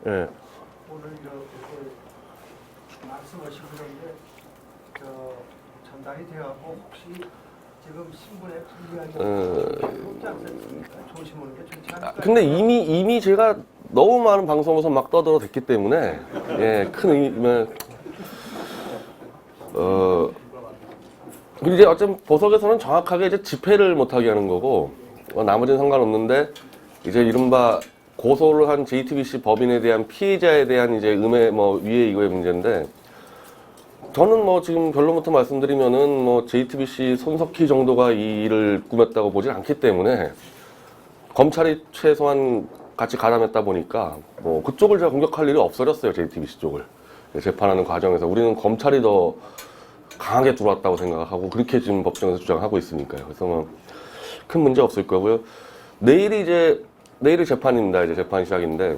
예. 오늘 이렇게 말씀하신 그런데 전달이 되어갖고 혹시 지금 신분에 불리하게 없지 않습니까? 조심하는 게 좋지 않을까요? 근데 이미 제가 너무 많은 방송에서 막 떠들어댔기 때문에 큰 의미 그리고 이제 어쨌든 보석에서는 정확하게 이제 집회를 못하게 하는 거고 나머지는 상관없는데 이제 이른바 고소를 한 JTBC 법인에 대한 피해자에 대한 이제 위해 이거의 문제인데 저는 지금 결론부터 말씀드리면은 JTBC 손석희 정도가 이 일을 꾸몄다고 보진 않기 때문에 검찰이 최소한 같이 가담했다 보니까 그쪽을 제가 공격할 일이 없어졌어요. JTBC 쪽을 재판하는 과정에서 우리는 검찰이 더 강하게 들어왔다고 생각하고 그렇게 지금 법정에서 주장하고 있으니까요. 그래서 큰 문제 없을 거고요. 내일이 재판입니다. 이제 재판 시작인데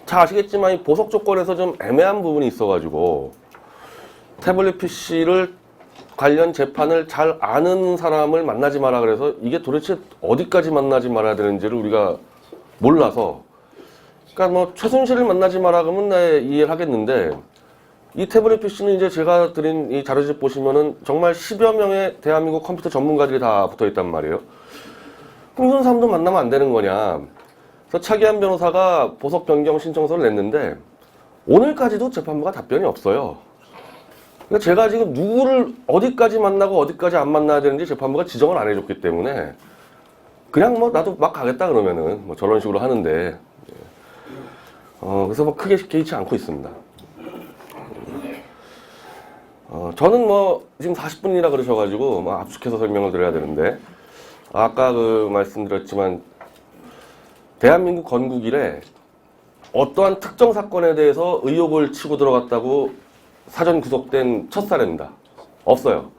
잘 아시겠지만 이 보석 조건에서 좀 애매한 부분이 있어가지고 태블릿 PC를 관련 재판을 잘 아는 사람을 만나지 마라 그래서 이게 도대체 어디까지 만나지 말아야 되는지를 우리가 몰라서 그러니까 최순실을 만나지 마라 그러면 나 이해를 하겠는데 이 태블릿 PC는 이제 제가 드린 이 자료집 보시면은 정말 10여 명의 대한민국 컴퓨터 전문가들이 다 붙어 있단 말이에요. 그럼 이런 사람도 만나면 안 되는 거냐. 그래서 차기한 변호사가 보석 변경 신청서를 냈는데 오늘까지도 재판부가 답변이 없어요. 그러니까 제가 지금 누구를 어디까지 만나고 어디까지 안 만나야 되는지 재판부가 지정을 안 해줬기 때문에 그냥 나도 막 가겠다 그러면은 저런 식으로 하는데 그래서 크게 개의치 않고 있습니다. 저는 지금 40분이라 그러셔가지고 압축해서 설명을 드려야 되는데 아까 말씀드렸지만 대한민국 건국 이래 어떠한 특정 사건에 대해서 의혹을 치고 들어갔다고 사전 구속된 첫 사례입니다. 없어요.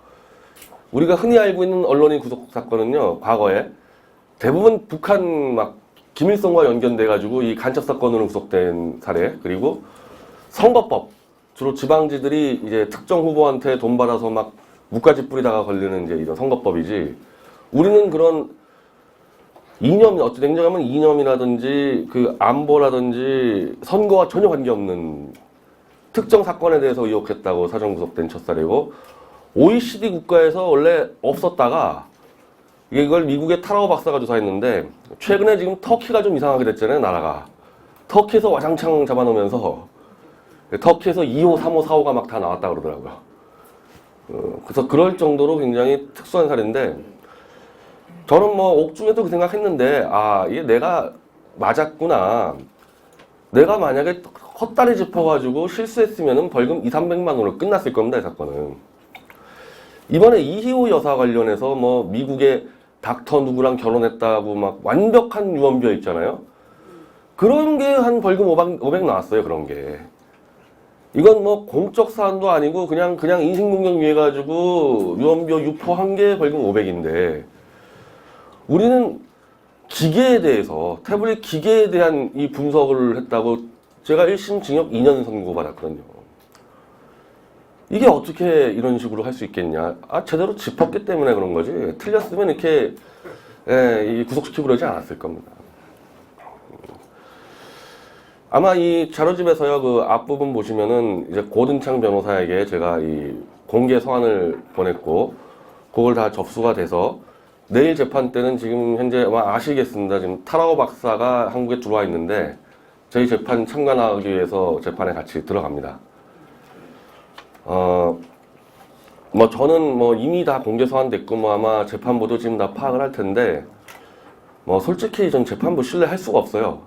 우리가 흔히 알고 있는 언론인 구속 사건은요, 과거에 대부분 북한 김일성과 연결돼가지고 이 간첩 사건으로 구속된 사례, 그리고 선거법, 주로 지방지들이 이제 특정 후보한테 돈 받아서 묵가지 뿌리다가 걸리는 이제 이런 선거법이지. 우리는 그런 이념, 어찌 냉정하면 이념이라든지 안보라든지 선거와 전혀 관계없는 특정 사건에 대해서 의혹했다고 사전 구속된 첫 사례고 OECD 국가에서 원래 없었다가 이걸 미국의 타라오 박사가 조사했는데 최근에 지금 터키가 좀 이상하게 됐잖아요, 나라가. 터키에서 와장창 잡아놓으면서 터키에서 2호, 3호, 4호가 다 나왔다 그러더라고요. 그래서 그럴 정도로 굉장히 특수한 사례인데 저는 옥중에도 그 생각했는데 이게 내가 맞았구나. 내가 만약에 헛다리 짚어가지고 실수했으면은 벌금 200~300만 원으로 끝났을 겁니다, 이 사건은. 이번에 이희호 여사 관련해서 미국의 닥터 누구랑 결혼했다고 완벽한 유언비어 있잖아요. 그런 게 한 벌금 500 나왔어요, 그런 게. 이건 공적 사안도 아니고 그냥 인신공격 위해 가지고 유언비어 유포한 게 벌금 500인데 우리는 기계에 대해서 태블릿 기계에 대한 이 분석을 했다고 제가 1심 징역 2년 선고받았거든요. 이게 어떻게 이런 식으로 할 수 있겠냐. 제대로 짚었기 때문에 그런 거지. 틀렸으면 이렇게 구속시키고 그러지 않았을 겁니다. 아마 이 자료집에서요, 앞부분 보시면은 이제 고든창 변호사에게 제가 이 공개 서한을 보냈고, 그걸 다 접수가 돼서 내일 재판 때는 지금 현재 아마 아시겠습니다. 지금 타라오 박사가 한국에 들어와 있는데 저희 재판 참관하기 위해서 재판에 같이 들어갑니다. 저는 이미 다 공개 서한 됐고 아마 재판부도 지금 다 파악을 할 텐데 솔직히 전 재판부 신뢰할 수가 없어요.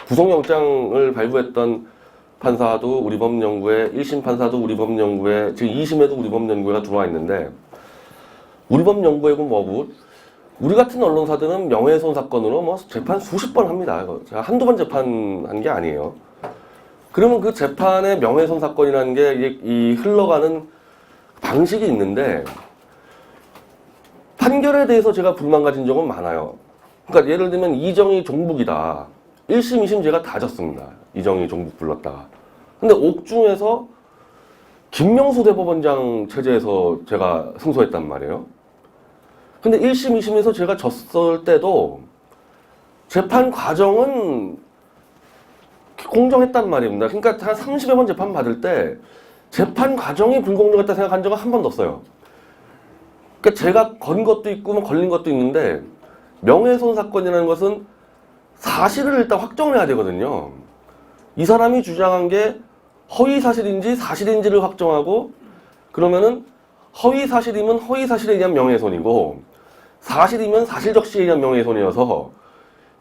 구속영장을 발부했던 판사도 우리 법연구회, 1심 판사도 우리 법연구회, 지금 2심에도 우리 법연구회가 들어와 있는데 우리 법연구회고 우리 같은 언론사들은 명예훼손 사건으로 재판 수십 번 합니다. 제가 한두 번 재판한 게 아니에요. 그러면 그 재판의 명예훼손 사건이라는 게 이 흘러가는 방식이 있는데 판결에 대해서 제가 불만 가진 적은 많아요. 그러니까 예를 들면 이정희 종북이다. 1심, 2심 제가 다 졌습니다. 이정희 종북 불렀다가. 근데 옥중에서 김명수 대법원장 체제에서 제가 승소했단 말이에요. 근데 1심, 2심에서 제가 졌을 때도 재판 과정은 공정했단 말입니다. 그러니까 한 30여 번 재판 받을 때 재판 과정이 불공정했다 생각한 적은 한 번도 없어요. 그러니까 제가 건 것도 있고 뭐 걸린 것도 있는데 명예훼손 사건이라는 것은 사실을 일단 확정을 해야 되거든요. 이 사람이 주장한 게 허위 사실인지 사실인지를 확정하고 그러면은 허위 사실이면 허위 사실에 의한 명예훼손이고 사실이면 사실적시에 의한 명예훼손이어서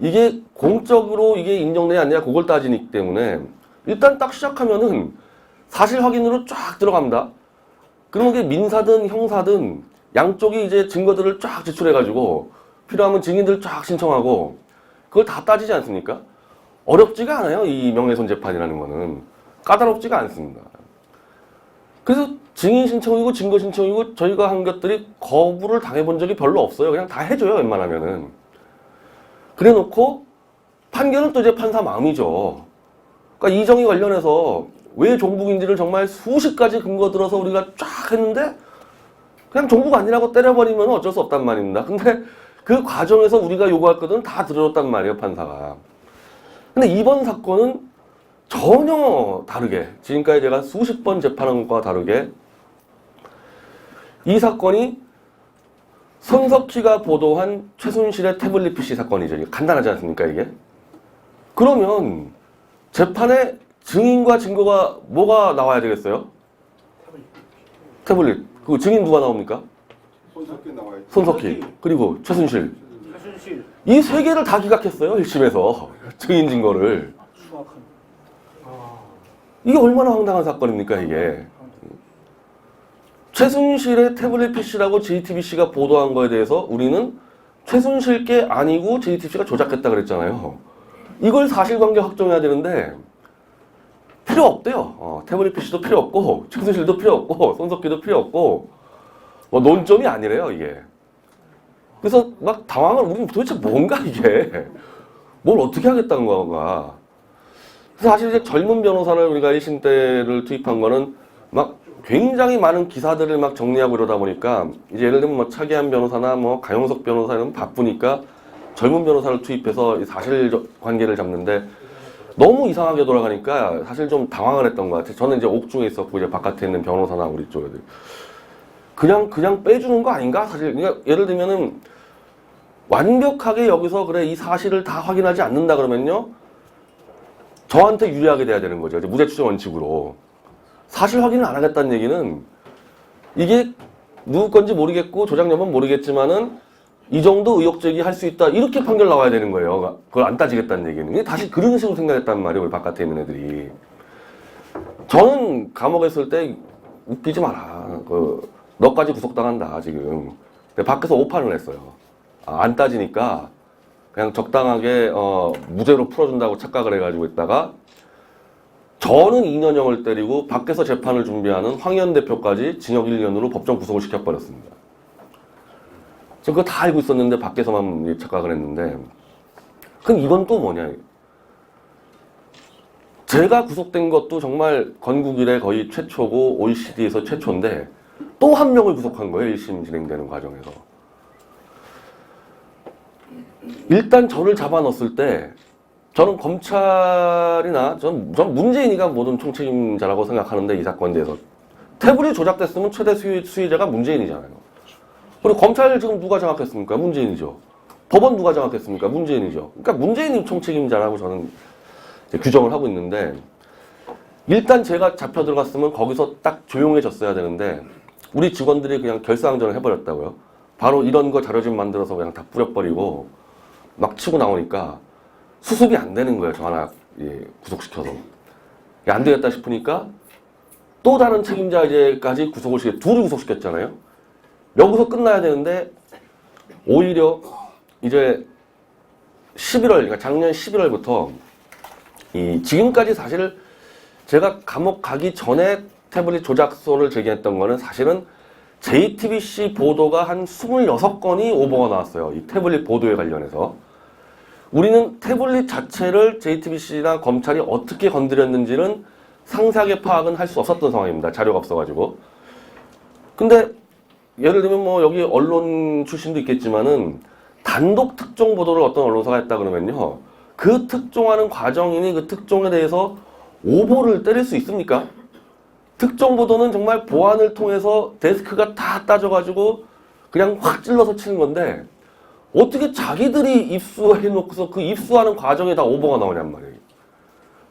이게 공적으로 이게 인정되냐 안 되냐 그걸 따지기 때문에 일단 딱 시작하면은 사실 확인으로 쫙 들어갑니다. 그러면 그게 민사든 형사든 양쪽이 이제 증거들을 쫙 제출해가지고 필요하면 증인들 쫙 신청하고 그걸 다 따지지 않습니까? 어렵지가 않아요. 이 명예훼손 재판이라는 거는 까다롭지가 않습니다. 그래서 증인 신청이고 증거 신청이고 저희가 한 것들이 거부를 당해본 적이 별로 없어요. 그냥 다 해줘요. 웬만하면은. 그래놓고 판결은 또 이제 판사 마음이죠. 그러니까 이정희 관련해서 왜 종북인지를 정말 수십 가지 근거 들어서 우리가 쫙 했는데 그냥 종북 아니라고 때려버리면 어쩔 수 없단 말입니다. 근데 그 과정에서 우리가 요구할 것들은 다 들어줬단 말이에요, 판사가. 근데 이번 사건은 전혀 다르게, 지금까지 제가 수십 번 재판한 것과 다르게 이 사건이 손석희가 보도한 최순실의 태블릿 PC 사건이죠. 간단하지 않습니까, 이게? 그러면 재판에 증인과 증거가 뭐가 나와야 되겠어요? 태블릿. 그 증인 누가 나옵니까? 손석희 나와야지. 손석희. 그리고 최순실. 최순실. 이 세 개를 다 기각했어요. 1심에서. 증인 증거를. 수학한. 이게 얼마나 황당한 사건입니까, 이게. 최순실의 태블릿 PC라고 JTBC가 보도한 거에 대해서 우리는 최순실 게 아니고 JTBC가 조작했다 그랬잖아요. 이걸 사실관계 확정해야 되는데 필요 없대요. 태블릿 PC도 필요 없고 최순실도 필요 없고 손석희도 필요 없고 뭐 논점이 아니래요, 이게. 그래서 막 당황을 우리 도대체 뭔가 이게 뭘 어떻게 하겠다는 건가. 그래서 사실 이제 젊은 변호사를 우리가 1심 때를 투입한 거는 막 굉장히 많은 기사들을 막 정리하고 이러다 보니까 이제 예를 들면 뭐 차기한 변호사나 뭐 가용석 변호사는 바쁘니까 젊은 변호사를 투입해서 이 사실관계를 잡는데 너무 이상하게 돌아가니까 사실 좀 당황을 했던 것 같아요. 저는 이제 옥중에 있었고 이제 바깥에 있는 변호사나 우리 쪽 애들 그냥 빼주는 거 아닌가? 사실 그러니까 예를 들면은 완벽하게 여기서 그래 이 사실을 다 확인하지 않는다 그러면요 저한테 유리하게 돼야 되는 거죠. 이제 무죄 추정 원칙으로 사실 확인을 안 하겠다는 얘기는 이게 누구 건지 모르겠고 조작 여부는 모르겠지만은 이 정도 의혹 제기할 수 있다 이렇게 판결 나와야 되는 거예요. 그걸 안 따지겠다는 얘기는. 다시 그런 식으로 생각했단 말이에요. 우리 바깥에 있는 애들이. 저는 감옥에 있을 때 웃기지 마라. 너까지 구속당한다 지금. 근데 밖에서 오판을 했어요. 안 따지니까 그냥 적당하게 무죄로 풀어준다고 착각을 해가지고 있다가 저는 2년형을 때리고 밖에서 재판을 준비하는 황현 대표까지 징역 1년으로 법정 구속을 시켜버렸습니다. 저 그거 다 알고 있었는데 밖에서만 착각을 했는데 그럼 이건 또 뭐냐. 제가 구속된 것도 정말 건국 이래 거의 최초고 OECD에서 최초인데 또 한 명을 구속한 거예요. 1심 진행되는 과정에서. 일단 저를 잡아넣었을 때 저는 검찰이나 전 문재인이가 모든 총책임자라고 생각하는데 이 사건에 대해서 태블릿 조작됐으면 최대 수위자가 문재인이잖아요. 그리고 검찰 지금 누가 장악했습니까? 문재인이죠. 법원 누가 장악했습니까? 문재인이죠. 그러니까 문재인이 총책임자라고 저는 이제 규정을 하고 있는데 일단 제가 잡혀 들어갔으면 거기서 딱 조용해졌어야 되는데 우리 직원들이 그냥 결사항전을 해버렸다고요. 바로 이런 거 자료집 만들어서 그냥 다 뿌려버리고 막 치고 나오니까 수습이 안 되는 거예요. 저 하나 구속시켜서. 안 되겠다 싶으니까 또 다른 책임자까지 구속을 둘을 구속시켰잖아요. 여기서 끝나야 되는데 오히려 이제 11월, 그러니까 작년 11월부터 지금까지 사실 제가 감옥 가기 전에 태블릿 조작소를 제기했던 거는 사실은 JTBC 보도가 한 26건이 오보가 나왔어요. 이 태블릿 보도에 관련해서. 우리는 태블릿 자체를 JTBC나 검찰이 어떻게 건드렸는지는 상세하게 파악은 할 수 없었던 상황입니다. 자료가 없어가지고. 근데 예를 들면 뭐 여기 언론 출신도 있겠지만은 단독 특종 보도를 어떤 언론사가 했다 그러면요. 그 특종하는 과정이니 그 특종에 대해서 오보를 때릴 수 있습니까? 특정 보도는 정말 보안을 통해서 데스크가 다 따져가지고 그냥 확 찔러서 치는 건데 어떻게 자기들이 입수해놓고서 그 입수하는 과정에 다 오보가 나오냔 말이에요.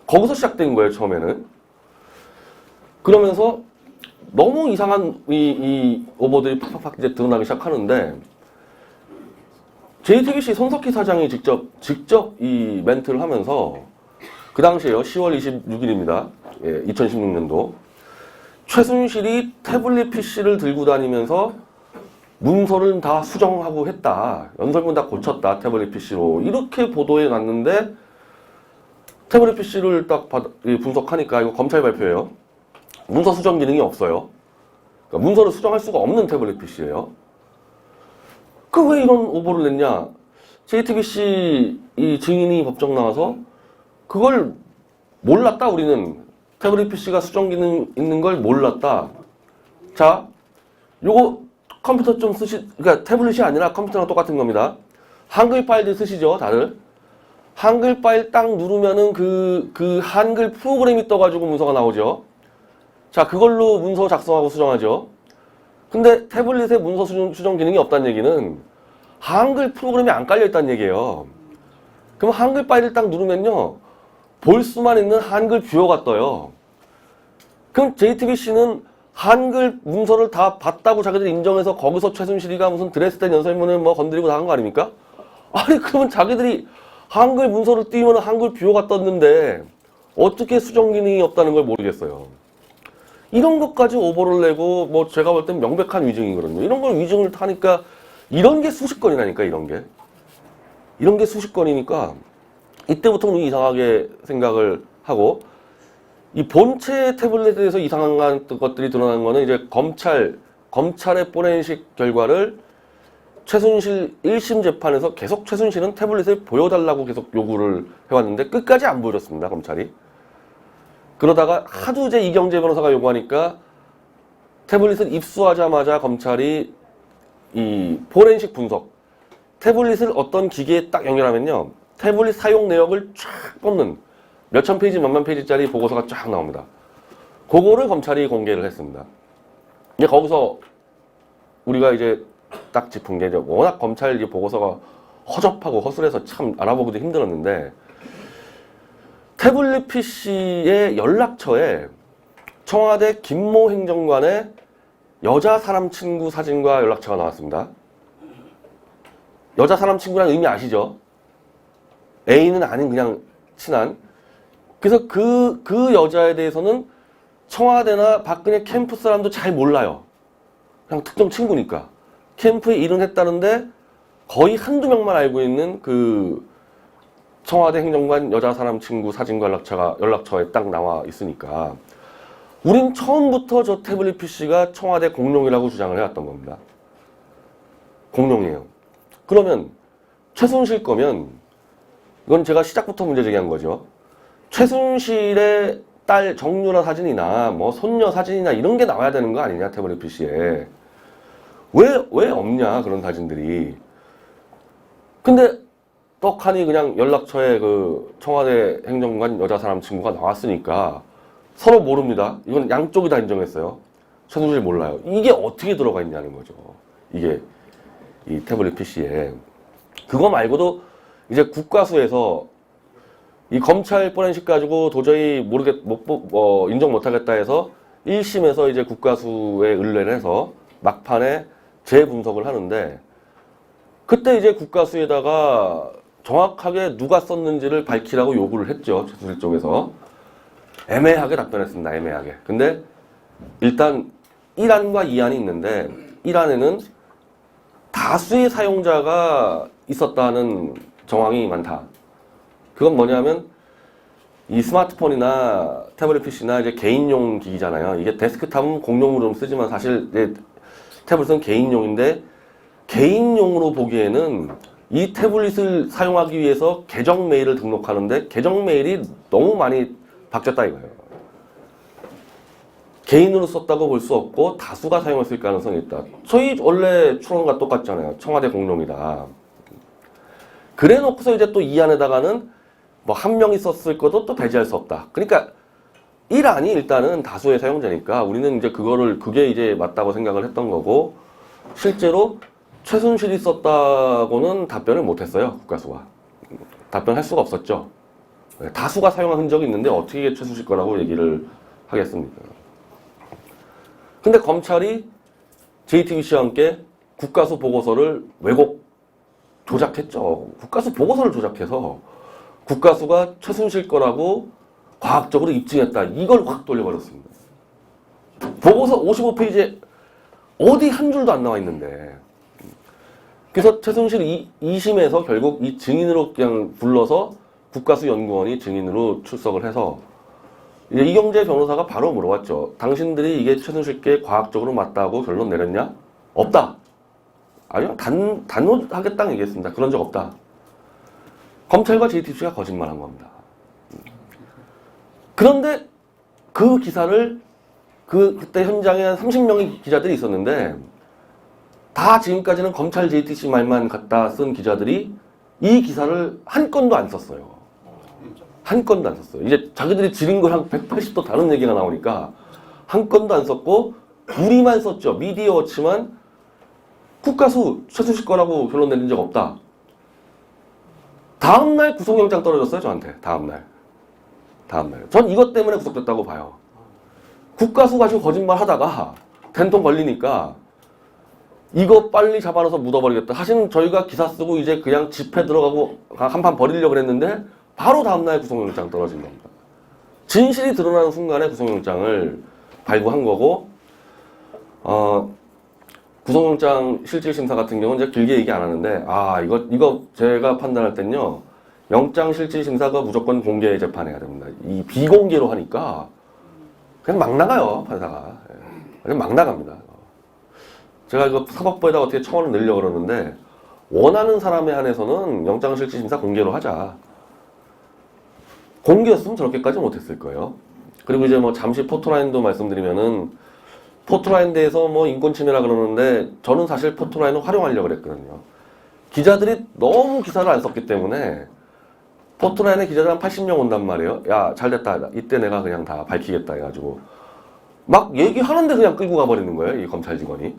거기서 시작된 거예요, 처음에는. 그러면서 너무 이상한 이 오보들이 팍팍팍 이제 드러나기 시작하는데 JTBC 손석희 사장이 직접 이 멘트를 하면서 그 당시에요, 10월 26일입니다. 예, 2016년도. 최순실이 태블릿 PC를 들고 다니면서 문서를 다 수정하고 했다. 연설문 다 고쳤다. 태블릿 PC로. 이렇게 보도해 놨는데 태블릿 PC를 딱 분석하니까 이거 검찰 발표예요. 문서 수정 기능이 없어요. 그러니까 문서를 수정할 수가 없는 태블릿 PC예요. 그 왜 이런 오보를 냈냐? JTBC 이 증인이 법정 나와서 그걸 몰랐다. 우리는 태블릿 PC가 수정 기능 있는 걸 몰랐다. 자, 요거 컴퓨터 좀 그러니까 태블릿이 아니라 컴퓨터랑 똑같은 겁니다. 한글 파일들 쓰시죠, 다들? 한글 파일 딱 누르면은 그 한글 프로그램이 떠가지고 문서가 나오죠. 자, 그걸로 문서 작성하고 수정하죠. 근데 태블릿에 문서 수정 기능이 없다는 얘기는 한글 프로그램이 안 깔려있다는 얘기예요. 그럼 한글 파일을 딱 누르면요, 볼 수만 있는 한글 뷰어가 떠요. 그럼 JTBC는 한글 문서를 다 봤다고 자기들이 인정해서 거기서 최순실이가 무슨 드레스된 연설문을 뭐 건드리고 다 한 거 아닙니까? 아니, 그러면 자기들이 한글 문서를 띄우면 한글 뷰어가 떴는데 어떻게 수정 기능이 없다는 걸 모르겠어요. 이런 것까지 오보를 내고 뭐 제가 볼 땐 명백한 위증이거든요. 이런 걸 위증을 타니까 이런 게 수십 건이라니까, 이런 게 수십 건이니까 이때부터 이상하게 생각을 하고 이 본체 태블릿에 대해서 이상한 것들이 드러나는 거는 이제 검찰의 포렌식 결과를 최순실 1심 재판에서 계속 최순실은 태블릿을 보여달라고 계속 요구를 해왔는데 끝까지 안 보여줬습니다, 검찰이. 그러다가 하도 이제 이경재 변호사가 요구하니까 태블릿을 입수하자마자 검찰이 이 포렌식 분석, 태블릿을 어떤 기계에 딱 연결하면요, 태블릿 사용 내역을 쫙 뽑는 몇천 페이지, 몇만 페이지짜리 보고서가 쫙 나옵니다. 그거를 검찰이 공개를 했습니다. 이제 거기서 우리가 이제 딱 짚은 게 이제 워낙 검찰 보고서가 허접하고 허술해서 참 알아보기도 힘들었는데 태블릿 PC의 연락처에 청와대 김모 행정관의 여자 사람 친구 사진과 연락처가 나왔습니다. 여자 사람 친구라는 의미 아시죠? 애인은 아닌 그냥 친한. 그래서 그 여자에 대해서는 청와대나 박근혜 캠프 사람도 잘 몰라요. 그냥 특정 친구니까. 캠프에 일은 했다는데 거의 한두 명만 알고 있는 그 청와대 행정관 여자 사람 친구 사진과 연락처에 딱 나와 있으니까 우린 처음부터 저 태블릿 PC가 청와대 공룡이라고 주장을 해왔던 겁니다. 공룡이에요. 그러면 최순실 거면 이건 제가 시작부터 문제 제기한 거죠. 최순실의 딸 정유라 사진이나 뭐 손녀 사진이나 이런 게 나와야 되는 거 아니냐, 태블릿 PC에. 왜 없냐, 그런 사진들이. 근데 떡하니 그냥 연락처에 그 청와대 행정관 여자 사람 친구가 나왔으니까 서로 모릅니다. 이건 양쪽이 다 인정했어요. 최순실 몰라요. 이게 어떻게 들어가 있냐는 거죠. 이게 이 태블릿 PC에. 그거 말고도 이제 국과수에서 이 검찰 포렌식 가지고 도저히 인정 못하겠다 해서 1심에서 이제 국과수에 의뢰를 해서 막판에 재분석을 하는데 그때 이제 국과수에다가 정확하게 누가 썼는지를 밝히라고 요구를 했죠. 최순실 쪽에서. 애매하게 답변했습니다. 애매하게. 근데 일단 1안과 2안이 있는데 1안에는 다수의 사용자가 있었다는 정황이 많다. 그건 뭐냐면 이 스마트폰이나 태블릿 PC나 이제 개인용 기기잖아요. 이게 데스크탑은 공용으로 쓰지만 사실 이제 태블릿은 개인용인데 개인용으로 보기에는 이 태블릿을 사용하기 위해서 계정 메일을 등록하는데 계정 메일이 너무 많이 바뀌었다 이거예요. 개인으로 썼다고 볼 수 없고 다수가 사용했을 가능성이 있다. 저희 원래 추론과 똑같잖아요. 청와대 공룡이다. 그래 놓고서 이제 또 이 안에다가는 뭐 한 명이 썼을 것도 또 배제할 수 없다. 그러니까 1안이 일단은 다수의 사용자니까 우리는 이제 그게 이제 맞다고 생각을 했던 거고, 실제로 최순실이 썼다고는 답변을 못했어요. 국가수가. 답변할 수가 없었죠. 다수가 사용한 흔적이 있는데 어떻게 최순실 거라고 얘기를 하겠습니까? 근데 검찰이 JTBC와 함께 국가수 보고서를 왜곡 조작했죠. 국가수 보고서를 조작해서 국가수가 최순실 거라고 과학적으로 입증했다. 이걸 확 돌려버렸습니다. 보고서 55페이지에 어디 한 줄도 안 나와 있는데. 그래서 최순실 2심에서 결국 이 증인으로 그냥 불러서 국가수 연구원이 증인으로 출석을 해서 이제 이경재 변호사가 바로 물어봤죠. 당신들이 이게 최순실께 과학적으로 맞다고 결론 내렸냐? 없다. 아니요. 단호하겠다는 얘기했습니다. 그런 적 없다. 검찰과 JTBC가 거짓말한 겁니다. 그런데 그 기사를 그때 현장에 한 30명의 기자들이 있었는데 다 지금까지는 검찰 JTBC 말만 갖다 쓴 기자들이 이 기사를 한 건도 안 썼어요. 한 건도 안 썼어요. 이제 자기들이 지른 거랑 180도 다른 얘기가 나오니까 한 건도 안 썼고 우리만 썼죠. 미디어워치만 국가수 최순실 거라고 결론 내린 적 없다. 다음날 구속영장 떨어졌어요. 저한테. 다음날. 전 이것 때문에 구속됐다고 봐요. 국가수 가지고 거짓말 하다가 된통 걸리니까 이거 빨리 잡아놔서 묻어버리겠다. 사실은 저희가 기사 쓰고 이제 그냥 집회 들어가고 한판 벌이려고 그랬는데 바로 다음날 구속영장 떨어진 겁니다. 진실이 드러나는 순간에 구속영장을 발부한 거고, 구속영장 실질심사 같은 경우는 이제 길게 얘기 안 하는데, 이거 제가 판단할 땐요, 영장 실질심사가 무조건 공개 재판해야 됩니다. 이 비공개로 하니까 그냥 막 나가요, 판사가. 그냥 막 나갑니다. 제가 이거 사법부에다 어떻게 청원을 내려고 그러는데, 원하는 사람에 한해서는 영장 실질심사 공개로 하자. 공개였으면 저렇게까지 못했을 거예요. 그리고 이제 뭐 잠시 포토라인도 말씀드리면은, 포토라인 대해서 뭐 인권침해라 그러는데, 저는 사실 포토라인을 활용하려고 그랬거든요. 기자들이 너무 기사를 안 썼기 때문에, 포토라인에 기자들 한 80명 온단 말이에요. 야, 잘 됐다. 이때 내가 그냥 다 밝히겠다 해가지고. 막 얘기하는데 그냥 끌고 가버리는 거예요, 이 검찰 직원이.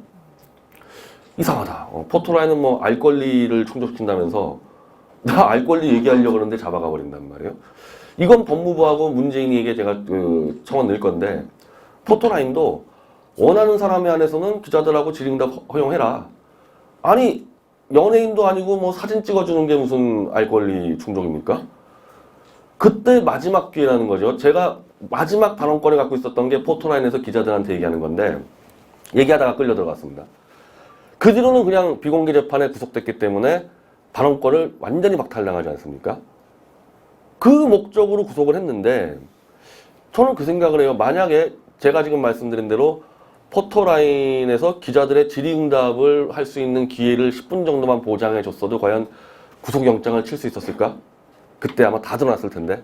이상하다. 포토라인은 뭐 알 권리를 충족시킨다면서, 나 알 권리 얘기하려고 그러는데 잡아가 버린단 말이에요. 이건 법무부하고 문재인에게 제가 청원 낼 건데, 포토라인도 원하는 사람에 한해서는 기자들하고 질의응답 허용해라. 아니, 연예인도 아니고 뭐 사진 찍어주는 게 무슨 알 권리 충족입니까? 그때 마지막 기회라는 거죠. 제가 마지막 발언권을 갖고 있었던 게 포토라인에서 기자들한테 얘기하는 건데, 얘기하다가 끌려 들어갔습니다. 그 뒤로는 그냥 비공개 재판에 구속됐기 때문에 발언권을 완전히 박탈당하지 않습니까? 그 목적으로 구속을 했는데, 저는 그 생각을 해요. 만약에 제가 지금 말씀드린 대로 포토라인에서 기자들의 질의응답을 할 수 있는 기회를 10분 정도만 보장해 줬어도 과연 구속영장을 칠 수 있었을까? 그때 아마 다 드러났을 텐데.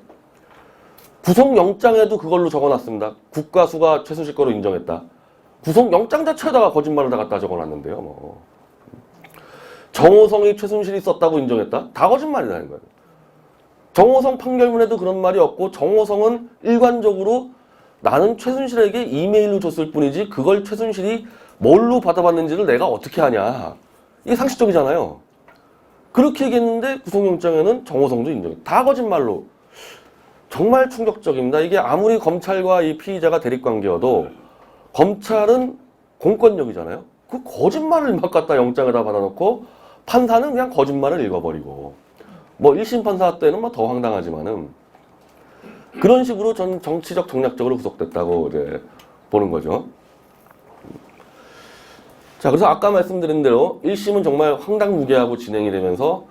구속영장에도 그걸로 적어놨습니다. 국가수가 최순실 거로 인정했다. 구속영장 자체에다가 거짓말을 다 갖다 적어놨는데요. 뭐. 정호성이 최순실이 썼다고 인정했다? 다 거짓말이라는 거예요. 정호성 판결문에도 그런 말이 없고, 정호성은 일관적으로 나는 최순실에게 이메일로 줬을 뿐이지 그걸 최순실이 뭘로 받아봤는지를 내가 어떻게 하냐. 이게 상식적이잖아요. 그렇게 얘기했는데 구속영장에는 정호성도 인정해. 다 거짓말로. 정말 충격적입니다. 이게 아무리 검찰과 이 피의자가 대립관계여도 검찰은 공권력이잖아요. 그 거짓말을 막 갖다 영장에다 받아놓고 판사는 그냥 거짓말을 읽어버리고, 뭐 1심 판사 때는 뭐 더 황당하지만은 그런 식으로 전 정치적 정략적으로 구속됐다고 이제 보는 거죠. 자, 그래서 아까 말씀드린 대로 1심은 정말 황당무계하고 진행이 되면서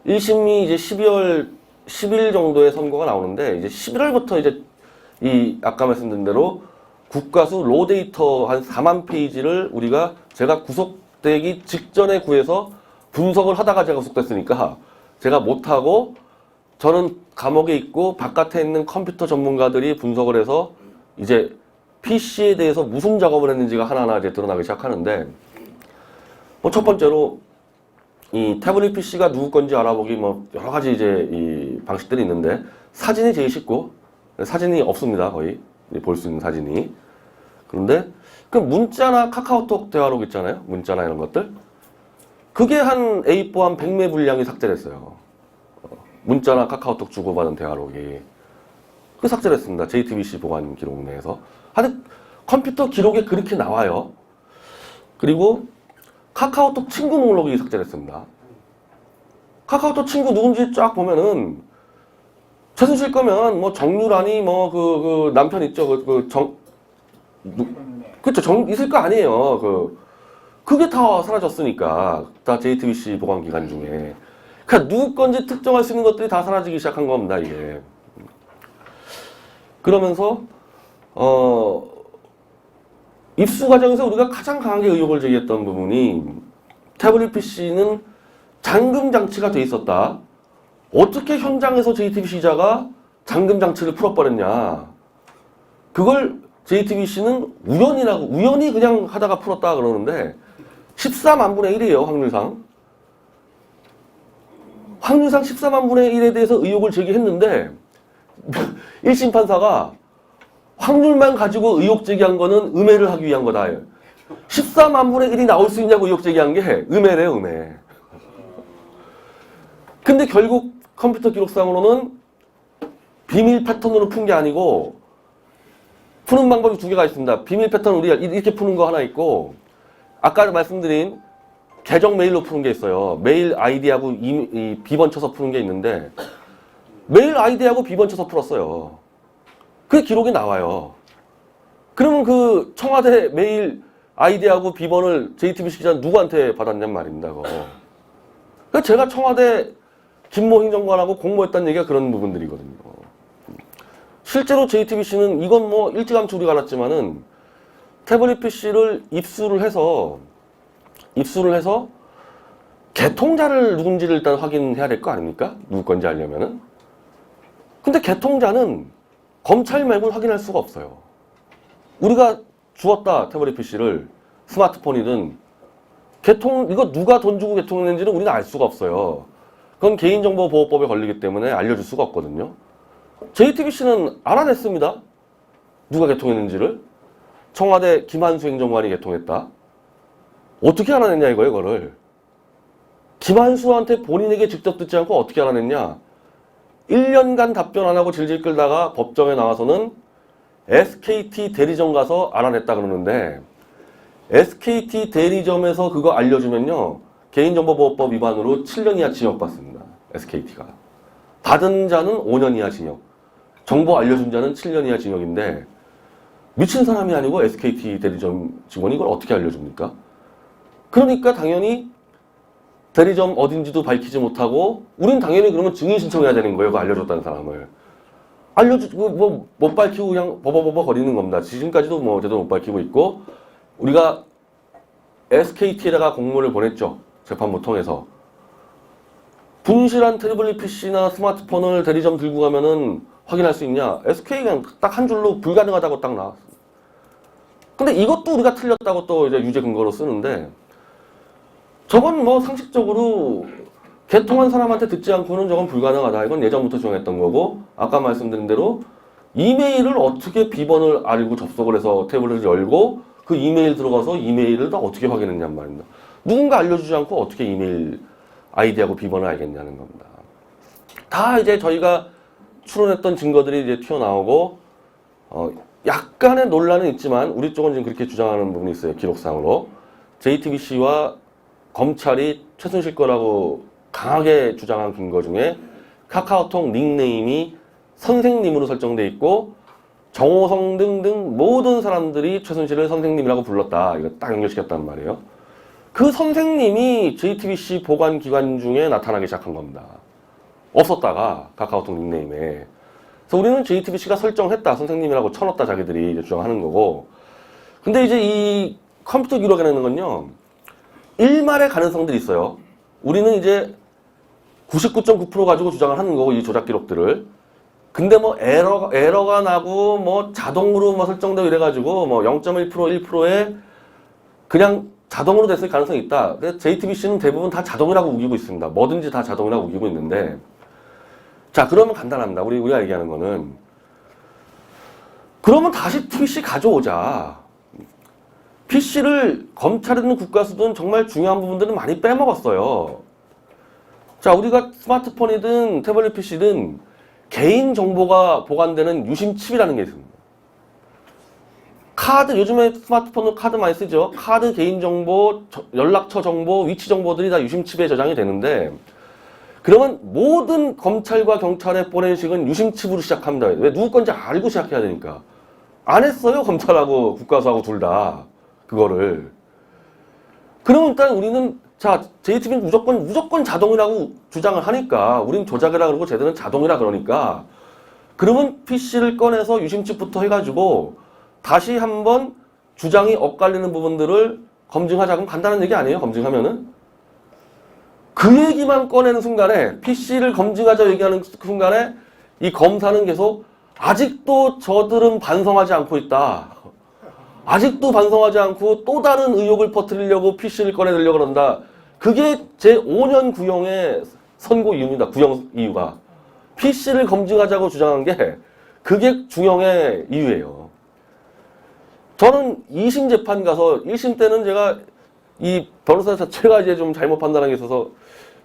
1심이 이제 12월 10일 정도의 선고가 나오는데, 이제 11월부터 이제 이 아까 말씀드린 대로 국가수 로데이터 한 4만 페이지를 제가 구속되기 직전에 구해서 분석을 하다가 제가 구속됐으니까 제가 못하고, 저는 감옥에 있고 바깥에 있는 컴퓨터 전문가들이 분석을 해서 이제 PC에 대해서 무슨 작업을 했는지가 하나하나 이제 드러나기 시작하는데, 뭐 첫 번째로 이 태블릿 PC가 누구 건지 알아보기 뭐 여러 가지 이제 이 방식들이 있는데 사진이 제일 쉽고 사진이 없습니다. 거의 볼 수 있는 사진이. 그런데 그 문자나 카카오톡 대화록 있잖아요. 문자나 이런 것들. 그게 한 A4 한 100매 분량이 삭제됐어요. 문자나 카카오톡 주고받은 대화록이. 그 삭제됐습니다. JTBC 보관 기록 내에서. 하여튼 컴퓨터 기록에 그렇게 나와요. 그리고 카카오톡 친구 목록이 삭제됐습니다. 카카오톡 친구 누군지 쫙 보면은 최순실 거면 뭐 정유라니 뭐 그 남편 있죠. 그쵸. 있을 거 아니에요. 그게 다 사라졌으니까. 다 JTBC 보관 기간 중에. 그러니까 누구 건지 특정할 수 있는 것들이 다 사라지기 시작한 겁니다, 이게. 그러면서 입수 과정에서 우리가 가장 강하게 의혹을 제기했던 부분이 태블릿 PC는 잠금 장치가 돼 있었다. 어떻게 현장에서 JTBC자가 잠금 장치를 풀어버렸냐. 그걸 JTBC는 우연히 그냥 하다가 풀었다 그러는데 14만 분의 1이에요, 확률상. 확률상 14만 분의 1에 대해서 의혹을 제기했는데 1심 판사가 확률만 가지고 의혹 제기한 거는 음해를 하기 위한 거다. 14만 분의 1이 나올 수 있냐고 의혹 제기한 게 음해래요, 음해. 근데 결국 컴퓨터 기록상으로는 비밀 패턴으로 푼 게 아니고 푸는 방법이 두 개가 있습니다. 비밀 패턴 우리가 이렇게 푸는 거 하나 있고 아까 말씀드린 계정 메일로 푸는 게 있어요. 메일 아이디하고 이 비번 쳐서 푸는 게 있는데 메일 아이디하고 비번 쳐서 풀었어요. 그게 기록이 나와요. 그러면 그 청와대 메일 아이디하고 비번을 JTBC 기자는 누구한테 받았냔 말입니다. 그러니까 제가 청와대 김모 행정관하고 공모했다는 얘기가 그런 부분들이거든요. 실제로 JTBC는 이건 뭐 일찌감치 우리가 알았지만은 태블릿 PC를 입수를 해서 개통자를 누군지를 일단 확인해야 될 거 아닙니까? 누구 건지 알려면은. 근데 개통자는 검찰 말고는 확인할 수가 없어요. 우리가 주었다, 태블릿 PC를. 스마트폰이든. 이거 누가 돈 주고 개통했는지는 우리는 알 수가 없어요. 그건 개인정보보호법에 걸리기 때문에 알려줄 수가 없거든요. JTBC는 알아냈습니다. 누가 개통했는지를. 청와대 김한수 행정관이 개통했다. 어떻게 알아냈냐 이거예요, 이거를. 김한수한테 본인에게 직접 듣지 않고 어떻게 알아냈냐. 1년간 답변 안 하고 질질 끌다가 법정에 나와서는 SKT 대리점 가서 알아냈다 그러는데 SKT 대리점에서 그거 알려주면요. 개인정보보호법 위반으로 7년 이하 징역 받습니다. SKT가. 받은 자는 5년 이하 징역. 정보 알려준 자는 7년 이하 징역인데 미친 사람이 아니고 SKT 대리점 직원이 이걸 어떻게 알려줍니까? 그러니까 당연히 대리점 어딘지도 밝히지 못하고 우린 당연히 그러면 증인 신청해야 되는 거예요. 그거 알려줬다는 사람을. 못 밝히고 그냥 버버버버 거리는 겁니다. 지금까지도 뭐 제대로 못 밝히고 있고 우리가 SKT에다가 공문을 보냈죠. 재판부 통해서. 분실한 태블릿 PC나 스마트폰을 대리점 들고 가면은 확인할 수 있냐? SK 그냥 딱 한 줄로 불가능하다고 딱 나왔습니다. 근데 이것도 우리가 틀렸다고 또 이제 유죄 근거로 쓰는데 저건 뭐 상식적으로 개통한 사람한테 듣지 않고는 저건 불가능하다. 이건 예전부터 주장했던 거고 아까 말씀드린 대로 이메일을 어떻게 비번을 알고 접속을 해서 태블릿을 열고 그 이메일 들어가서 이메일을 다 어떻게 확인했냔 말입니다. 누군가 알려주지 않고 어떻게 이메일 아이디하고 비번을 알겠냐는 겁니다. 다 이제 저희가 추론했던 증거들이 이제 튀어나오고 약간의 논란은 있지만 우리 쪽은 지금 그렇게 주장하는 부분이 있어요. 기록상으로. JTBC와 검찰이 최순실 거라고 강하게 주장한 근거 중에 카카오톡 닉네임이 선생님으로 설정돼 있고 정호성 등등 모든 사람들이 최순실을 선생님이라고 불렀다. 이거 딱 연결시켰단 말이에요. 그 선생님이 JTBC 보관 기관 중에 나타나기 시작한 겁니다. 없었다가 카카오톡 닉네임에. 그래서 우리는 JTBC가 설정했다. 선생님이라고 쳐넣었다 자기들이 이제 주장하는 거고. 근데 이제 이 컴퓨터 기록에 내는 건요. 일말의 가능성들이 있어요. 우리는 이제 99.9% 가지고 주장을 하는 거고 이 조작 기록들을. 근데 뭐 에러가 나고 뭐 자동으로 뭐 설정되고 이래가지고 뭐 0.1% 1%에 그냥 자동으로 됐을 가능성이 있다. 그래서 JTBC는 대부분 다 자동이라고 우기고 있습니다. 뭐든지 다 자동이라고 우기고 있는데, 자, 그러면 간단합니다. 우리가 얘기하는 거는, 그러면 다시 PC 가져오자. PC를 검찰이든 국가수든 정말 중요한 부분들은 많이 빼먹었어요. 자, 우리가 스마트폰이든 태블릿 PC든 개인 정보가 보관되는 유심 칩이라는 게 있습니다. 카드, 요즘에 스마트폰은 카드 많이 쓰죠. 카드 개인정보, 연락처 정보, 위치 정보들이 다 유심칩에 저장이 되는데, 그러면 모든 검찰과 경찰의 포렌식은 유심칩으로 시작합니다. 왜? 누구 건지 알고 시작해야 되니까. 안 했어요, 검찰하고 국가수하고 둘 다. 그거를. 그러면 일단 우리는, 자, JTBC는 무조건 자동이라고 주장을 하니까, 우린 조작이라 그러고 쟤들은 자동이라 그러니까, 그러면 PC를 꺼내서 유심칩부터 해가지고, 다시 한번 주장이 엇갈리는 부분들을 검증하자. 그럼 간단한 얘기 아니에요? 검증하면은? 그 얘기만 꺼내는 순간에, PC를 검증하자 얘기하는 순간에, 이 검사는 계속 아직도 저들은 반성하지 않고 있다. 아직도 반성하지 않고 또 다른 의혹을 퍼뜨리려고 PC를 꺼내들려고 그런다. 그게 제 5년 구형의 선고 이유입니다. 구형 이유가. PC를 검증하자고 주장한 게 그게 중형의 이유예요. 저는 2심 재판 가서 1심 때는 제가 이 변호사 자체가 이제 좀 잘못 판단한 게 있어서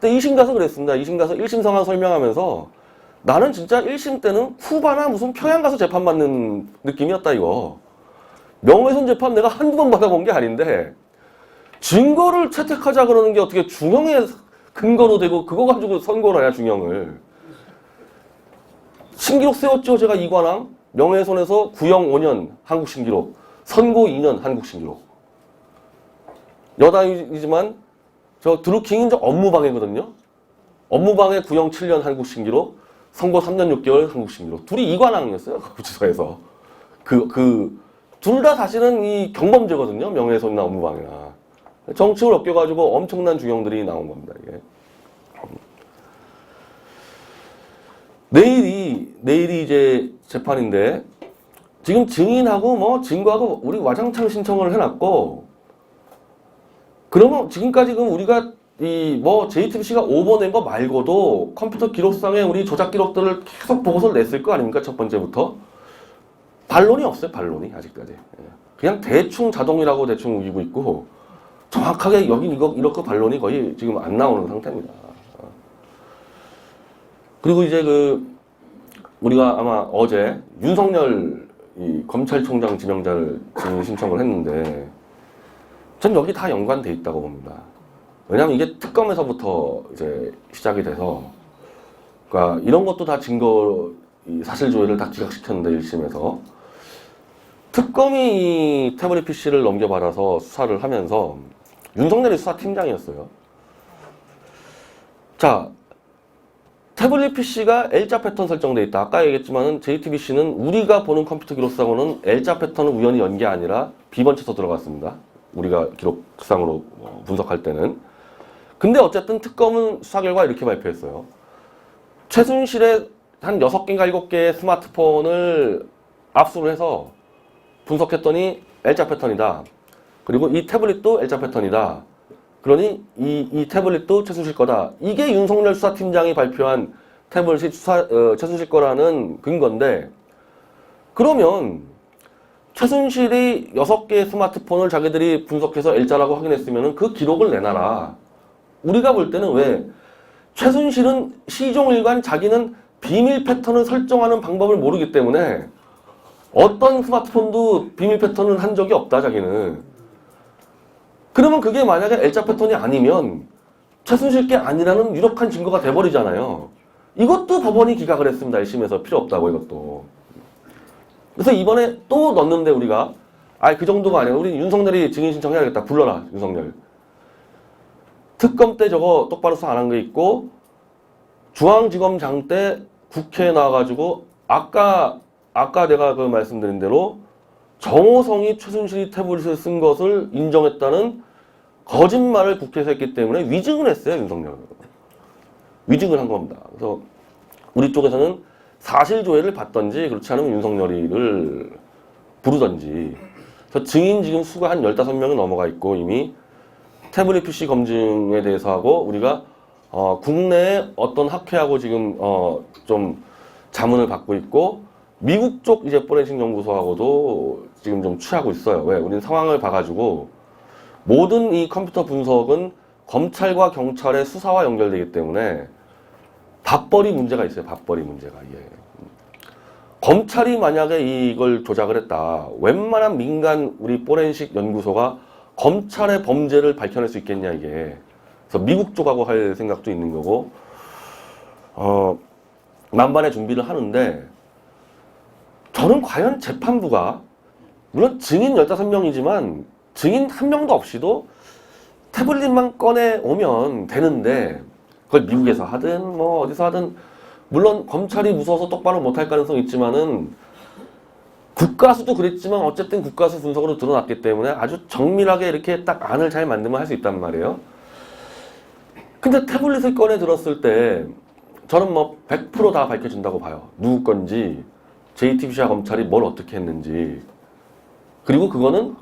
근데 2심 가서 그랬습니다. 2심 가서 1심 상황 설명하면서 나는 진짜 1심 때는 쿠바나 무슨 평양 가서 재판받는 느낌이었다 이거. 명예훼손 재판 내가 한두 번 받아본 게 아닌데 증거를 채택하자 그러는 게 어떻게 중형의 근거로 되고 그거 가지고 선고를 해야 중형을. 신기록 세웠죠. 제가 이관왕. 명예훼손에서 구형 5년 한국 신기록. 선고 2년 한국 신기록. 여당이지만 저 드루킹은 저 업무방해거든요. 업무방해 구형 7년 한국 신기록. 선고 3년 6개월 한국 신기록. 둘이 이관왕이었어요. 구치소에서. 둘 다 사실은 이 경범죄거든요. 명예훼손이나 업무방해나. 정치를 엮여가지고 엄청난 중형들이 나온 겁니다. 이게. 내일이 이제 재판인데 지금 증인하고 뭐 증거하고 우리 와장창 신청을 해놨고 그러면 지금까지 우리가 이 뭐 JTBC가 오버낸 거 말고도 컴퓨터 기록상에 우리 조작 기록들을 계속 보고서를 냈을 거 아닙니까? 첫 번째부터. 반론이 없어요. 반론이 아직까지. 그냥 대충 자동이라고 대충 우기고 있고 정확하게 여긴 이렇게 반론이 거의 지금 안 나오는 상태입니다. 그리고 이제 우리가 아마 어제 윤석열 이 검찰총장 지명자를 증인 신청을 했는데 전 여기 다 연관돼 있다고 봅니다. 왜냐하면 이게 특검에서부터 이제 시작이 돼서 그러니까 이런 것도 다 증거 사실 조회를 다 기각시켰는데 1심에서 특검이 이 태블릿 PC를 넘겨받아서 수사를 하면서 윤석열이 수사팀장이었어요. 자, 태블릿 PC가 L자 패턴 설정되어 있다. 아까 얘기했지만 JTBC는 우리가 보는 컴퓨터 기록상으로는 L자 패턴을 우연히 연 게 아니라 비번쳐서 들어갔습니다. 우리가 기록상으로 분석할 때는. 근데 어쨌든 특검은 수사 결과 이렇게 발표했어요. 최순실의 한 6개인가 7개의 스마트폰을 압수를 해서 분석했더니 L자 패턴이다. 그리고 이 태블릿도 L자 패턴이다. 그러니 이 태블릿도 최순실 거다. 이게 윤석열 수사팀장이 발표한 태블릿이 최순실 거라는 근거인데 그러면 최순실이 6개의 스마트폰을 자기들이 분석해서 L자라고 확인했으면 그 기록을 내놔라. 우리가 볼 때는 왜 최순실은 시종일관 자기는 비밀 패턴을 설정하는 방법을 모르기 때문에 어떤 스마트폰도 비밀 패턴을 한 적이 없다 자기는. 그러면 그게 만약에 L자 패턴이 아니면 최순실 게 아니라는 유력한 증거가 돼버리잖아요. 이것도 법원이 기각을 했습니다. 1심에서 필요 없다고 이것도. 그래서 이번에 또 넣었는데 우리가 그 정도가 아니라 우리 윤석열이 증인 신청해야겠다. 불러라 윤석열. 특검 때 저거 똑바로 수사 안 한 게 있고 중앙지검장 때 국회에 나와가지고 아까 내가 말씀드린 대로 정호성이 최순실이 태블릿을 쓴 것을 인정했다는 거짓말을 국회에서 했기 때문에 위증을 했어요. 윤석열은. 위증을 한 겁니다. 그래서 우리 쪽에서는 사실조회를 받던지 그렇지 않으면 윤석열이를 부르던지. 그래서 증인 지금 수가 한 15명이 넘어가 있고 이미 태블릿 PC 검증에 대해서 하고 우리가 국내에 어떤 학회하고 지금 좀 자문을 받고 있고 미국 쪽 이제 포렌식 연구소하고도 지금 좀 취하고 있어요. 왜? 우리는 상황을 봐가지고 모든 이 컴퓨터 분석은 검찰과 경찰의 수사와 연결되기 때문에 밥벌이 문제가 있어요. 밥벌이 문제가. 예. 검찰이 만약에 이걸 조작을 했다. 웬만한 민간 우리 포렌식 연구소가 검찰의 범죄를 밝혀낼 수 있겠냐 이게. 그래서 미국 쪽하고 할 생각도 있는 거고 만반의 준비를 하는데 저는 과연 재판부가 물론 증인 15명이지만 증인 한 명도 없이도 태블릿만 꺼내오면 되는데 그걸 미국에서 하든 뭐 어디서 하든 물론 검찰이 무서워서 똑바로 못할 가능성이 있지만은 국가수도 그랬지만 어쨌든 국가수 분석으로 드러났기 때문에 아주 정밀하게 이렇게 딱 안을 잘 만들면 할 수 있단 말이에요. 근데 태블릿을 꺼내 들었을 때 저는 뭐 100% 다 밝혀진다고 봐요. 누구 건지 JTBC와 검찰이 뭘 어떻게 했는지 그리고 그거는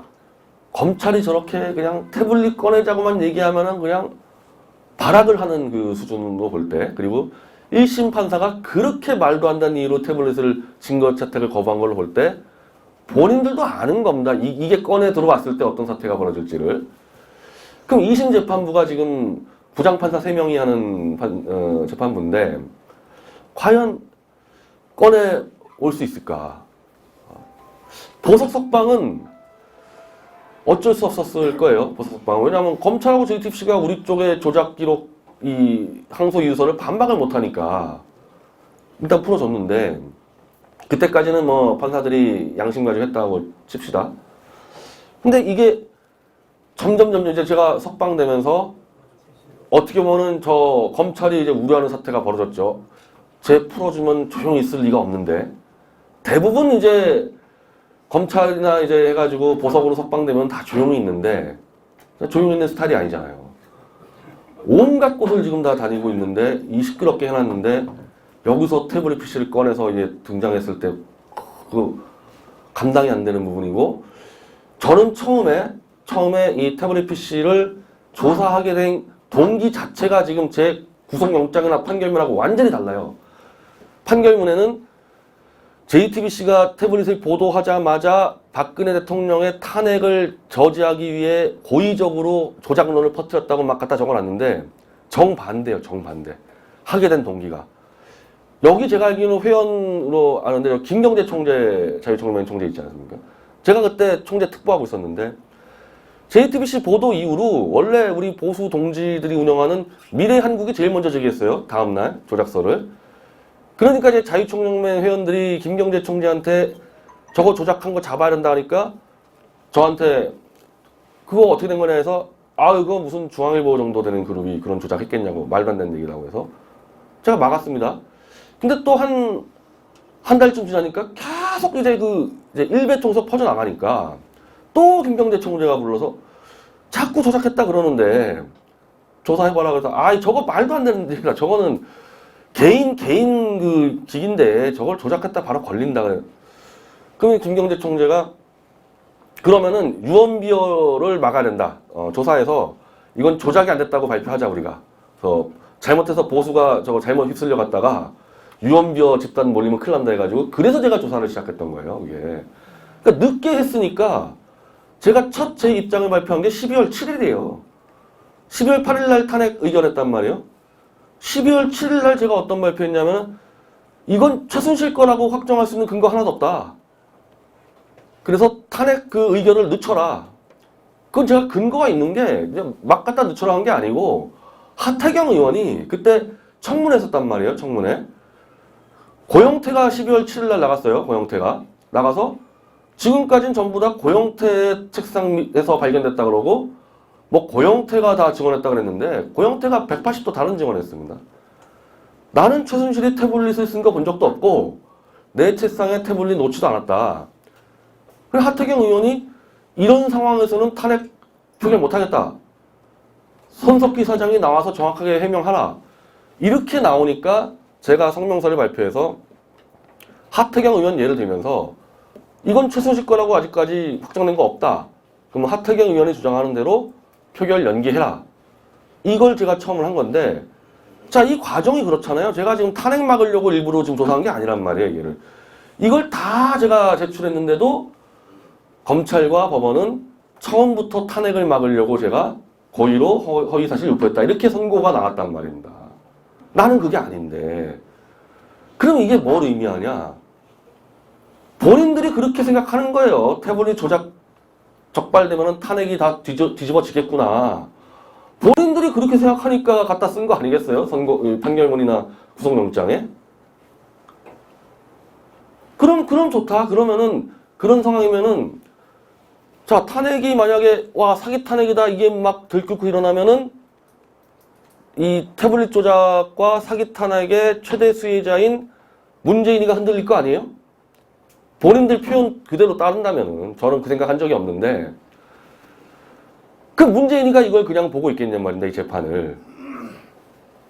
검찰이 저렇게 그냥 태블릿 꺼내자고만 얘기하면은 그냥 발악을 하는 그 수준으로 볼 때 그리고 1심 판사가 그렇게 말도 안 되는 이유로 태블릿을 증거 채택을 거부한 걸로 볼 때 본인들도 아는 겁니다. 이게 꺼내 들어왔을 때 어떤 사태가 벌어질지를. 그럼 2심 재판부가 지금 부장판사 3명이 하는 재판부인데 과연 꺼내 올 수 있을까? 보석 석방은 어쩔 수 없었을 거예요. 보석 석방은. 왜냐하면 검찰하고 JTBC가 우리 쪽에 조작 기록 이 항소 유서를 반박을 못하니까 일단 풀어줬는데 그때까지는 뭐 판사들이 양심 가지고 했다고 칩시다. 근데 이게 점점 이제 제가 석방되면서 어떻게 보면은 저 검찰이 이제 우려하는 사태가 벌어졌죠. 쟤 풀어주면 조용히 있을 리가 없는데 대부분 이제 검찰이나 이제 해가지고 보석으로 석방되면 다 조용히 있는데 조용히 있는 스타일이 아니잖아요. 온갖 곳을 지금 다 다니고 있는데 이 시끄럽게 해놨는데 여기서 태블릿 PC를 꺼내서 이제 등장했을 때 그 감당이 안 되는 부분이고 저는 처음에 이 태블릿 PC를 조사하게 된 동기 자체가 지금 제 구속영장이나 판결문하고 완전히 달라요. 판결문에는 JTBC가 태블릿을 보도하자마자 박근혜 대통령의 탄핵을 저지하기 위해 고의적으로 조작론을 퍼뜨렸다고 막 갖다 적어놨는데 정반대예요. 정반대. 하게 된 동기가. 여기 제가 알기로는 회원으로 아는데 김경재 총재, 자유총명 총재 있지 않습니까? 제가 그때 총재 특보하고 있었는데 JTBC 보도 이후로 원래 우리 보수 동지들이 운영하는 미래한국이 제일 먼저 제기했어요. 다음날 조작서를. 그러니까 이제 자유총연맹 회원들이 김경재 총재한테 저거 조작한 거 잡아야 된다 하니까 저한테 그거 어떻게 된 거냐 해서 이거 무슨 중앙일보 정도 되는 그룹이 그런 조작했겠냐고 말도 안 되는 얘기라고 해서 제가 막았습니다. 근데 또 한 달쯤 지나니까 계속 이제 이제 일베 총석 퍼져나가니까 또 김경재 총재가 불러서 자꾸 조작했다 그러는데 조사해봐라 그래서 저거 말도 안 되는 얘기라 저거는 개인 그 기기인데 저걸 조작했다 바로 걸린다. 그러면 김경재 총재가 그러면은 유언비어를 막아야 된다. 조사해서 이건 조작이 안 됐다고 발표하자 우리가. 그래서 잘못해서 보수가 저거 잘못 휩쓸려 갔다가 유언비어 집단 몰리면 큰일 난다 해가지고 그래서 제가 조사를 시작했던 거예요. 이게. 그러니까 늦게 했으니까 제가 첫 제 입장을 발표한 게 12월 7일이에요. 12월 8일 날 탄핵 의결했단 말이에요. 12월 7일 날 제가 어떤 발표했냐면 이건 최순실 거라고 확정할 수 있는 근거 하나도 없다. 그래서 탄핵 그 의견을 늦춰라. 그건 제가 근거가 있는 게 그냥 막 갖다 늦춰라 한 게 아니고 하태경 의원이 그때 청문회 했었단 말이에요. 청문회. 고영태가 12월 7일 날 나갔어요. 고영태가. 나가서 지금까지는 전부 다 고영태 책상에서 발견됐다 그러고 뭐 고영태가 다 증언했다 그랬는데 고영태가 180도 다른 증언했습니다. 나는 최순실이 태블릿을 쓴 거 본 적도 없고 내 책상에 태블릿 놓지도 않았다. 그래서 하태경 의원이 이런 상황에서는 탄핵 표결 못하겠다. 손석희 사장이 나와서 정확하게 해명하라. 이렇게 나오니까 제가 성명서를 발표해서 하태경 의원 예를 들면서 이건 최순실 거라고 아직까지 확정된 거 없다. 그러면 하태경 의원이 주장하는 대로 표결 연기해라. 이걸 제가 처음 한 건데, 자, 이 과정이 그렇잖아요. 제가 지금 탄핵 막으려고 일부러 지금 조사한 게 아니란 말이에요, 얘를. 이걸 다 제가 제출했는데도 검찰과 법원은 처음부터 탄핵을 막으려고 제가 고의로 허위사실 유포했다. 이렇게 선고가 나왔단 말입니다. 나는 그게 아닌데. 그럼 이게 뭘 의미하냐? 본인들이 그렇게 생각하는 거예요. 태블릿 조작 적발되면 탄핵이 다 뒤집어지겠구나. 본인들이 그렇게 생각하니까 갖다 쓴 거 아니겠어요? 선고, 판결문이나 구속영장에? 그럼 좋다. 그러면은, 그런 상황이면은, 자, 탄핵이 만약에, 와, 사기 탄핵이다. 이게 막 들끓고 일어나면은, 이 태블릿 조작과 사기 탄핵의 최대 수혜자인 문재인이가 흔들릴 거 아니에요? 본인들 표현 그대로 따른다면은, 저는 그 생각 한 적이 없는데, 그 문재인이가 이걸 그냥 보고 있겠냔 말인데, 이 재판을.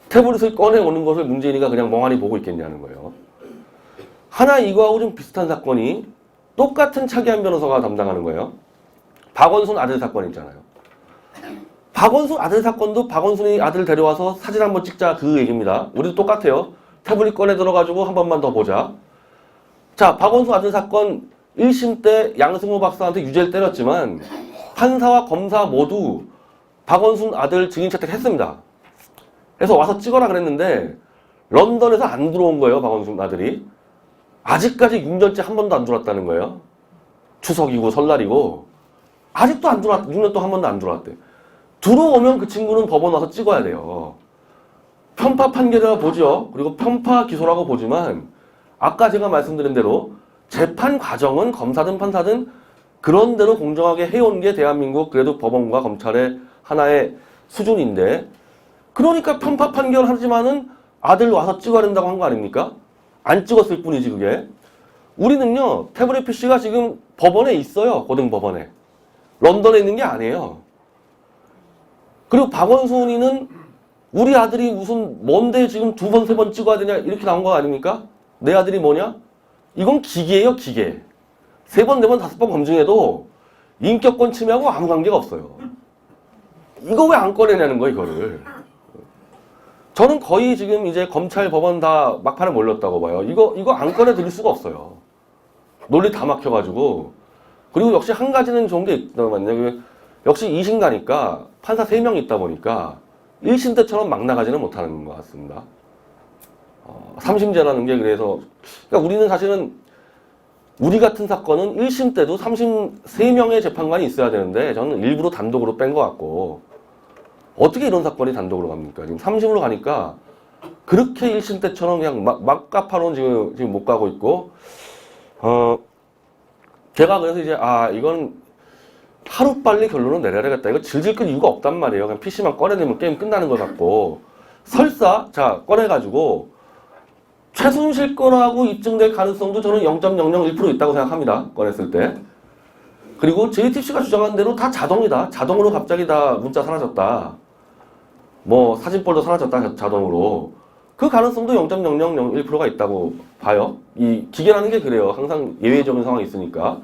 태블릿을 꺼내오는 것을 문재인이가 그냥 멍하니 보고 있겠냐는 거예요. 하나 이거하고 좀 비슷한 사건이 똑같은 차기한 변호사가 담당하는 거예요. 박원순 아들 사건 있잖아요. 박원순 아들 사건도 박원순이 아들 데려와서 사진 한번 찍자 그 얘기입니다. 우리도 똑같아요. 태블릿 꺼내 들어가지고 한 번만 더 보자. 자, 박원순 아들 사건 1심 때 양승호 박사한테 유죄를 때렸지만 판사와 검사 모두 박원순 아들 증인 채택했습니다. 그래서 와서 찍어라 그랬는데 런던에서 안 들어온 거예요. 박원순 아들이. 아직까지 6년째 한 번도 안 들어왔다는 거예요. 추석이고 설날이고 아직도 안 들어왔, 6년 동안 한 번도 안 들어왔대. 들어오면 그 친구는 법원 와서 찍어야 돼요. 편파 판결이라고 보죠. 그리고 편파 기소라고 보지만 아까 제가 말씀드린 대로 재판 과정은 검사든 판사든 그런 대로 공정하게 해온 게 대한민국 그래도 법원과 검찰의 하나의 수준인데, 그러니까 편파 판결하지만은 아들 와서 찍어야 된다고 한 거 아닙니까? 안 찍었을 뿐이지 그게. 우리는요, 태블릿 PC가 지금 법원에 있어요. 고등법원에. 런던에 있는 게 아니에요. 그리고 박원순이는 우리 아들이 무슨 뭔데 지금 2번, 3번 찍어야 되냐 이렇게 나온 거 아닙니까? 내 아들이 뭐냐? 이건 기계예요, 기계. 3번, 4번, 5번 검증해도 인격권 침해하고 아무 관계가 없어요. 이거 왜 안 꺼내냐는 거예요, 이거를. 저는 거의 지금 이제 검찰, 법원 다 막판에 몰렸다고 봐요. 이거 안 꺼내드릴 수가 없어요. 논리 다 막혀가지고. 그리고 역시 한 가지는 좋은 게 있더만요. 역시 2심 가니까 판사 3명 있다 보니까 1심 때처럼 막 나가지는 못하는 것 같습니다. 3심제라는 게 그래서, 그러니까 우리는 사실은 우리 같은 사건은 1심 때도 3심 3명의 재판관이 있어야 되는데 저는 일부러 단독으로 뺀 것 같고, 어떻게 이런 사건이 단독으로 갑니까? 지금 3심으로 가니까 그렇게 1심 때처럼 그냥 막가파로는 지금 못 가고 있고, 제가 그래서 이제, 이건 하루빨리 결론을 내려야겠다. 이거 질질 끌 이유가 없단 말이에요. 그냥 PC만 꺼내내면 게임 끝나는 것 같고, 설사, 자, 꺼내가지고, 최순실 거라고 입증될 가능성도 저는 0.001% 있다고 생각합니다. 꺼냈을 때. 그리고 JTBC가 주장한 대로 다 자동이다. 자동으로 갑자기 다 문자 사라졌다. 뭐 사진 폴더 사라졌다. 자동으로. 그 가능성도 0.0001%가 있다고 봐요. 이 기계라는 게 그래요. 항상 예외적인 상황이 있으니까.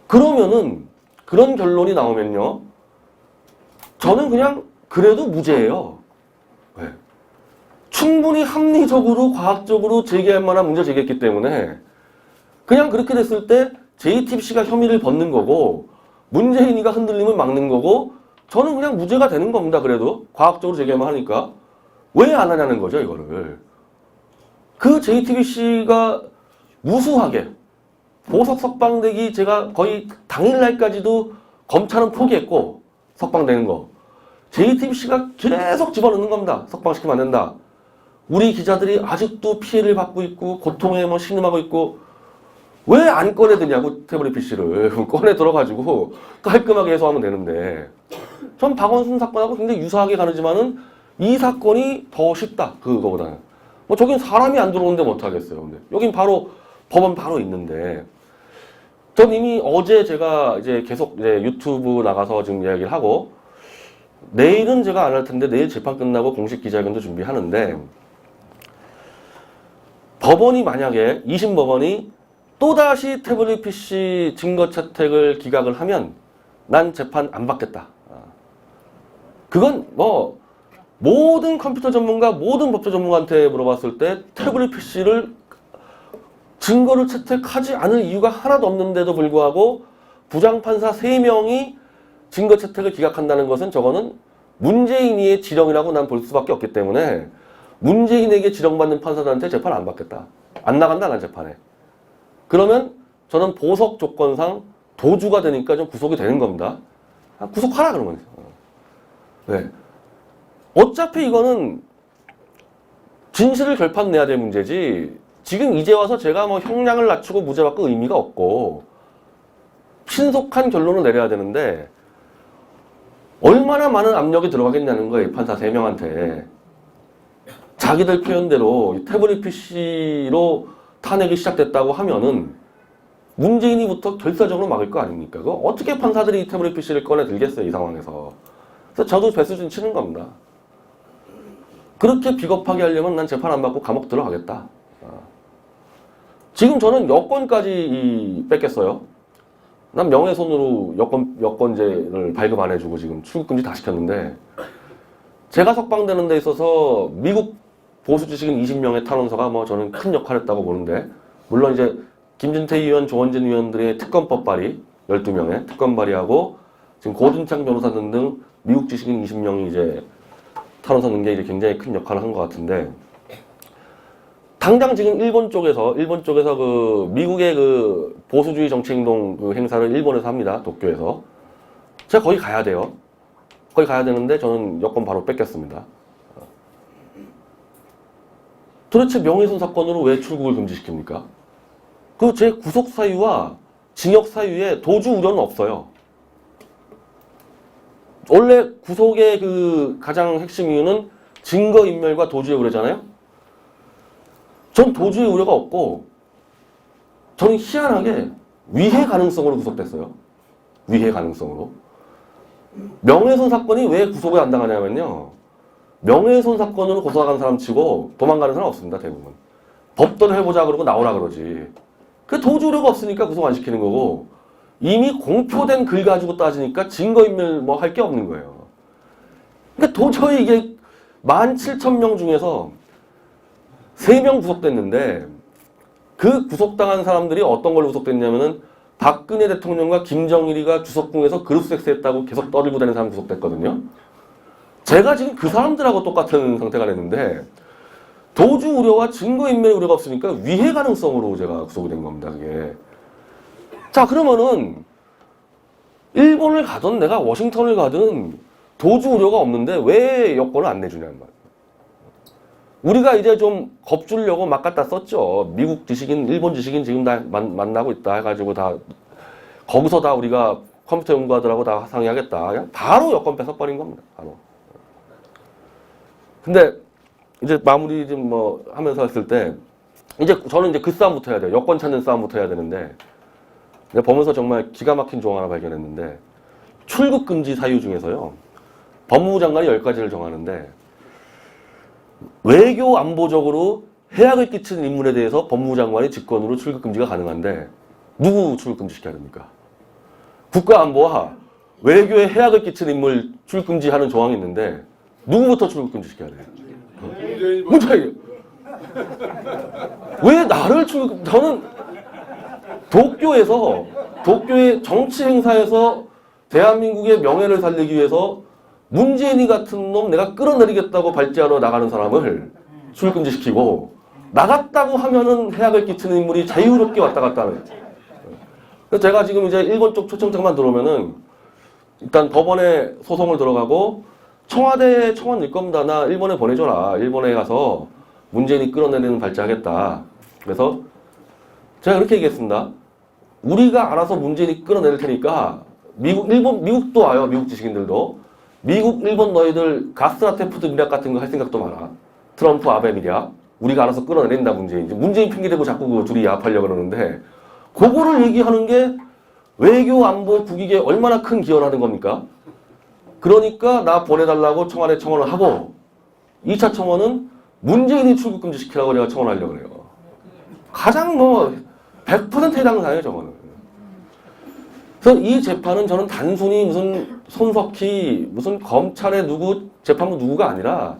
그러면은 그런 결론이 나오면요, 저는 그냥 그래도 무죄예요. 네. 충분히 합리적으로 과학적으로 제기할 만한 문제 제기했기 때문에 그냥 그렇게 됐을 때 JTBC가 혐의를 벗는 거고 문재인이가 흔들림을 막는 거고, 저는 그냥 무죄가 되는 겁니다. 그래도 과학적으로 제기만 하니까. 왜 안 하냐는 거죠, 이거를. 그 JTBC가 무수하게 보석 석방되기, 제가 거의 당일날까지도 검찰은 포기했고, 석방되는 거 JTBC가 계속 집어넣는 겁니다. 석방시키면 안 된다. 우리 기자들이 아직도 피해를 받고 있고 고통에 뭐 신음하고 있고, 왜 안 꺼내드냐고. 태블릿 PC를 꺼내 들어가지고 깔끔하게 해소하면 되는데, 전 박원순 사건하고 굉장히 유사하게 가르지만은 이 사건이 더 쉽다. 그거보다는. 뭐 저긴 사람이 안 들어오는데 못 하겠어요. 근데 여긴 바로 법원 바로 있는데, 전 이미 어제 제가 이제 계속 이제 유튜브 나가서 지금 이야기를 하고, 내일은 제가 안 할 텐데 내일 재판 끝나고 공식 기자회견도 준비하는데, 법원이 만약에 2심 법원이 또다시 태블릿 PC 증거 채택을 기각을 하면 난 재판 안 받겠다. 그건 뭐 모든 컴퓨터 전문가, 모든 법조 전문가한테 물어봤을 때 태블릿 PC를 증거를 채택하지 않을 이유가 하나도 없는데도 불구하고 부장판사 3명이 증거 채택을 기각한다는 것은 저거는 문재인의 지령이라고 난 볼 수밖에 없기 때문에 문재인에게 지령받는 판사들한테 재판 안 받겠다. 안 나간다, 난 재판에. 그러면 저는 보석 조건상 도주가 되니까 좀 구속이 되는 겁니다. 구속하라 그러면. 네. 어차피 이거는 진실을 결판 내야 될 문제지 지금 이제 와서 제가 뭐 형량을 낮추고 무죄 받고 의미가 없고 신속한 결론을 내려야 되는데 얼마나 많은 압력이 들어가겠냐는 거예요. 이 판사 3명한테. 자기들 표현대로 태블릿 PC로 탄핵이 시작됐다고 하면은 문재인이부터 결사적으로 막을 거 아닙니까? 그거 어떻게 판사들이 태블릿 PC를 꺼내 들겠어요, 이 상황에서. 그래서 저도 배수진 치는 겁니다. 그렇게 비겁하게 하려면 난 재판 안 받고 감옥 들어가겠다. 지금 저는 여권까지 뺏겼어요. 난 명예훼손으로 여권제를 발급 안 해주고 지금 출국금지 다 시켰는데 제가 석방되는 데 있어서 미국 보수 지식인 20명의 탄원서가 뭐 저는 큰 역할을 했다고 보는데 물론 이제 김진태 의원, 조원진 의원들의 특검법 발의 12명의 특검 발의하고 지금 고준창 변호사 등등 미국 지식인 20명이 이제 탄원서 넣은 게 굉장히 큰 역할을 한 것 같은데 당장 지금 일본 쪽에서 그 미국의 그 보수주의 정치행동 그 행사를 일본에서 합니다. 도쿄에서. 제가 거기 가야 돼요. 거기 가야 되는데 저는 여권 바로 뺏겼습니다. 도대체 명예훼손 사건으로 왜 출국을 금지시킵니까? 그 제 구속 사유와 징역 사유에 도주 우려는 없어요. 원래 구속의 그 가장 핵심 이유는 증거인멸과 도주의 우려잖아요. 전 도주의 우려가 없고 저는 희한하게 위해 가능성으로 구속됐어요. 위해 가능성으로. 명예훼손 사건이 왜 구속을 안 당하냐면요. 명예훼손 사건으로 고소한 사람 치고 도망가는 사람 없습니다. 대부분. 법대로 해보자 그러고 나오라 그러지. 그 도주 우려가 없으니까 구속 안 시키는 거고 이미 공표된 글 가지고 따지니까 증거인멸 뭐 할 게 없는 거예요. 그러니까 도저히 이게 17,000명 중에서 3명 구속됐는데 그 구속당한 사람들이 어떤 걸로 구속됐냐면은 박근혜 대통령과 김정일이가 주석궁에서 그룹 섹스했다고 계속 떠들고 다니는 사람 구속됐거든요. 제가 지금 그 사람들하고 똑같은 상태가 됐는데 도주 우려와 증거인멸 우려가 없으니까 위해 가능성으로 제가 구속이 된 겁니다. 그게. 자 그러면은 일본을 가든 내가 워싱턴을 가든 도주 우려가 없는데 왜 여권을 안 내주냐는 말이에요. 우리가 이제 좀 겁주려고 막 갖다 썼죠. 미국 지식인, 일본 지식인 지금 다 만나고 있다 해가지고 다 거기서 다 우리가 컴퓨터 연구가들하고 다 상의하겠다. 그냥 바로 여권 뺏어버린 겁니다. 바로. 근데 이제 마무리 좀 뭐 하면서 했을 때 이제 저는 이제 그 싸움부터 해야 돼요. 여권 찾는 싸움부터 해야 되는데 내가 보면서 정말 기가 막힌 조항 하나 발견했는데 출국 금지 사유 중에서요. 법무부 장관이 10가지를 정하는데 외교 안보적으로 해악을 끼치는 인물에 대해서 법무부 장관이 직권으로 출국 금지가 가능한데 누구 출국 금지 시켜야 됩니까? 국가 안보와 외교에 해악을 끼치는 인물 출국 금지하는 조항이 있는데 누구부터 출국 금지 시켜야 돼요? 문재인. 왜 나를 출국? 저는 도쿄의 정치 행사에서 대한민국의 명예를 살리기 위해서 문재인이 같은 놈 내가 끌어내리겠다고 발제하러 나가는 사람을 출금지시키고 나갔다고 하면은 해악을 끼치는 인물이 자유롭게 왔다 갔다 하는. 그래서 제가 지금 이제 일본 쪽 초청장만 들어오면은 일단 법원에 소송을 들어가고 청와대에 청원 낼 겁니다. 나 일본에 보내줘라. 일본에 가서 문재인이 끌어내리는 발제하겠다. 그래서 제가 그렇게 얘기했습니다. 우리가 알아서 문재인이 끌어낼 테니까 미국도 와요. 미국 지식인들도. 미국, 일본 너희들 가스라테프트 미략 같은 거 할 생각도 마라. 트럼프, 아베 미략. 우리가 알아서 끌어내린다, 문재인. 문재인 핑계대고 자꾸 그 둘이 야합하려고 그러는데, 그거를 얘기하는 게 외교, 안보, 국익에 얼마나 큰 기여를 하는 겁니까? 그러니까 나 보내달라고 청와대 청원을 하고, 2차 청원은 문재인이 출국 금지 시키라고 내가 청원하려고 그래요. 가장 100% 해당사예요, 저거는. 그래서 이 재판은 저는 단순히 무슨 손석희 무슨 검찰의 누구 재판부 누구가 아니라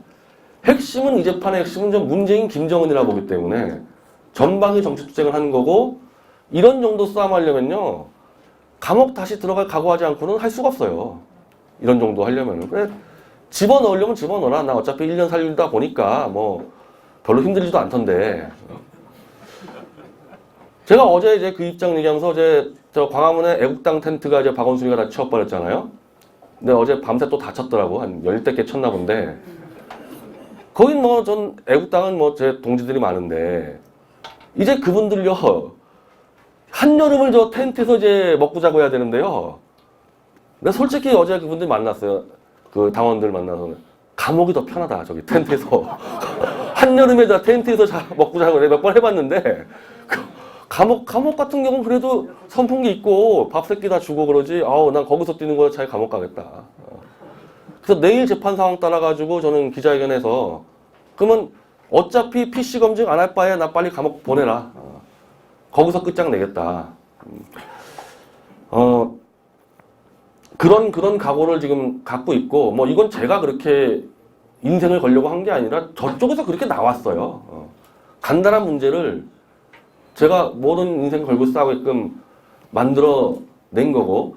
핵심은 이 재판의 핵심은 좀 문재인 김정은이라 보기 때문에 전방위 정치 투쟁을 하는 거고 이런 정도 싸움하려면요 감옥 다시 들어갈 각오하지 않고는 할 수가 없어요. 이런 정도 하려면은 그래 집어넣으려면 집어넣어라. 나 어차피 1년 살다 보니까 뭐 별로 힘들지도 않던데. 제가 어제 이제 그 입장 얘기하면서 이제 저 광화문에 애국당 텐트가 이제 박원순이가 다 치워버렸잖아요. 근데 어제 밤새 또 다쳤더라고. 한 10대 쳤나 본데. 거긴 뭐 전 애국당은 뭐 제 동지들이 많은데 이제 그분들요 한여름을 저 텐트에서 이제 먹고 자고 해야 되는데요. 근데 솔직히 어제 그분들 만났어요. 그 당원들 만나서는 감옥이 더 편하다. 저기 텐트에서 한여름에 다 텐트에서 먹고 자고 몇 번 해봤는데 감옥 같은 경우는 그래도 선풍기 있고 밥 세끼 다 주고 그러지. 아우 난 거기서 뛰는 거야 차라리 감옥 가겠다. 그래서 내일 재판 상황 따라 가지고 저는 기자회견에서 그러면 어차피 PC 검증 안 할 바에 나 빨리 감옥 보내라. 거기서 끝장내겠다. 그런 각오를 지금 갖고 있고 뭐 이건 제가 그렇게 인생을 걸려고 한 게 아니라 저쪽에서 그렇게 나왔어요. 간단한 문제를 제가 모든 인생 걸고 싸우게끔 만들어 낸 거고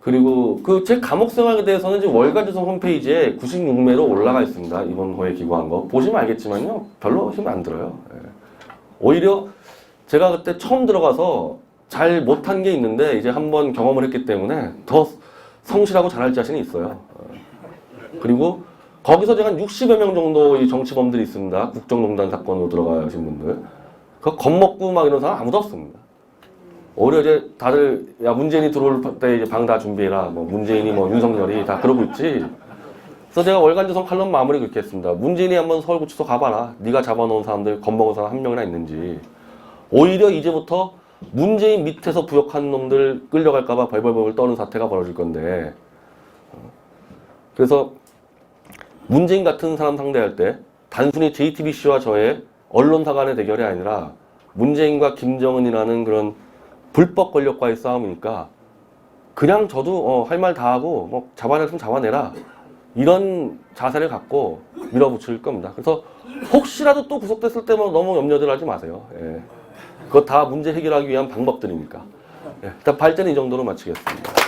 그리고 그 제 감옥 생활에 대해서는 이제 월간조선 홈페이지에 96매로 올라가 있습니다. 이번 호에 기고한 거 보시면 알겠지만요 별로 힘 안 들어요. 오히려 제가 그때 처음 들어가서 잘 못한 게 있는데 이제 한번 경험을 했기 때문에 더 성실하고 잘할 자신이 있어요. 그리고 거기서 제가 한 60여 명 정도의 정치범들이 있습니다. 국정농단 사건으로 들어가신 분들. 그 겁먹고 막 이런 사람 아무도 없습니다. 오히려 이제 다들 야 문재인이 들어올 때 이제 방 다 준비해라. 뭐 문재인이 뭐 윤석열이 다 그러고 있지. 그래서 제가 월간조선 칼럼 마무리 그렇게 했습니다. 문재인이 한번 서울구치소 가봐라. 네가 잡아놓은 사람들 겁먹은 사람 한 명이나 있는지. 오히려 이제부터 문재인 밑에서 부역한 놈들 끌려갈까봐 벌벌벌 떠는 사태가 벌어질 건데. 그래서 문재인 같은 사람 상대할 때 단순히 JTBC와 저의 언론사 간의 대결이 아니라 문재인과 김정은이라는 그런 불법 권력과의 싸움이니까 그냥 저도 할 말 다 하고 뭐 잡아낼 수 잡아내라 이런 자세를 갖고 밀어붙일 겁니다. 그래서 혹시라도 또 구속됐을 때 뭐 너무 염려들 하지 마세요. 예. 그거 다 문제 해결하기 위한 방법들이니까. 예. 일단 발제는 이 정도로 마치겠습니다.